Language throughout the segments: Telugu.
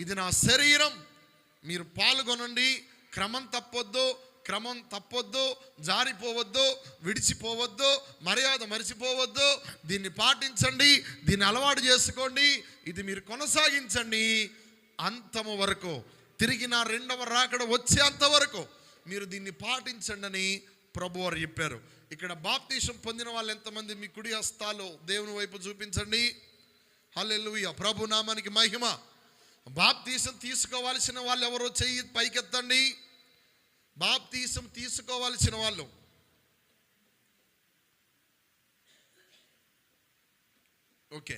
ఇది నా శరీరం, మీరు పాల్గొనండి. క్రమం తప్పొద్దు, జారిపోవద్దు, విడిచిపోవద్దు, మర్యాద మరిచిపోవద్దు. దీన్ని పాటించండి, దీన్ని అలవాటు చేసుకోండి. ఇది మీరు కొనసాగించండి అంతము వరకు, తిరిగి నా రెండవ రాకడ వచ్చేంత వరకు మీరు దీన్ని పాటించండి అని ప్రభువారు చెప్పారు. ఇక్కడ బాప్తీసం పొందిన వాళ్ళు ఎంతమంది? మీ కుడి హస్తాలు దేవుని వైపు చూపించండి. హల్లెలూయా, ప్రభు నామానికి మహిమ. బాప్తీసం తీసుకోవాల్సిన వాళ్ళు ఎవరో చెయ్యి పైకెత్తండి. బాప్తీసం తీసుకోవాల్సిన వాళ్ళు. ఓకే,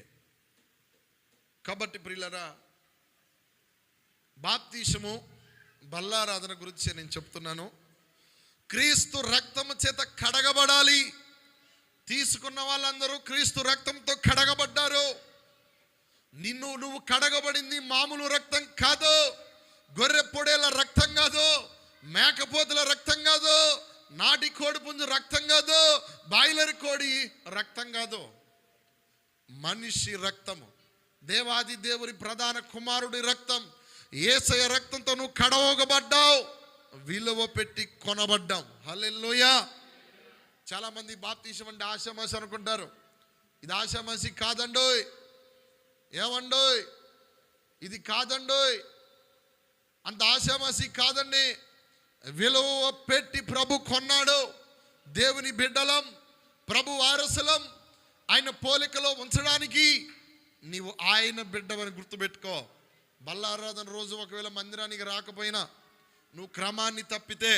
కాబట్టి ప్రియులారా, బాప్తీసము బల్లారాధన గురించి నేను చెప్తున్నాను. క్రీస్తు రక్తము చేత కడగబడాలి. తీసుకున్న వాళ్ళందరూ క్రీస్తు రక్తంతో కడగబడ్డారు. నువ్వు కడగబడింది మామూలు రక్తం కాదు, గొర్రె పొడేల రక్తం కాదు, మేకపోతుల రక్తం కాదు, నాటి కోడి పుంజు రక్తం కాదు, బాయిలర్ కోడి రక్తం కాదు, మనిషి రక్తము, దేవాది దేవుని ప్రధాన కుమారుడి రక్తం. యేసయ్య రక్తంతో నువ్వు కడవగబడ్డావు, విలువ పెట్టి కొనబడ్డాం. హల్లెలూయా. చాలా మంది బాప్తీసం అంటే ఆషామాషి అనుకుంటారు. ఇది ఆషామాషి కాదండోయ్. ఏమండోయ్, ఇది కాదండోయ్, అంత ఆషామాషి కాదండి. విలువ పెట్టి ప్రభు కొన్నాడు. దేవుని బిడ్డలం, ప్రభు వారసులం, ఆయన పోలికలో ఉంచడానికి నీవు ఆయన బిడ్డవని గుర్తుపెట్టుకో. బల్లారాధన రోజు ఒకవేళ మందిరానికి రాకపోయినా, నువ్వు క్రమాన్ని తప్పితే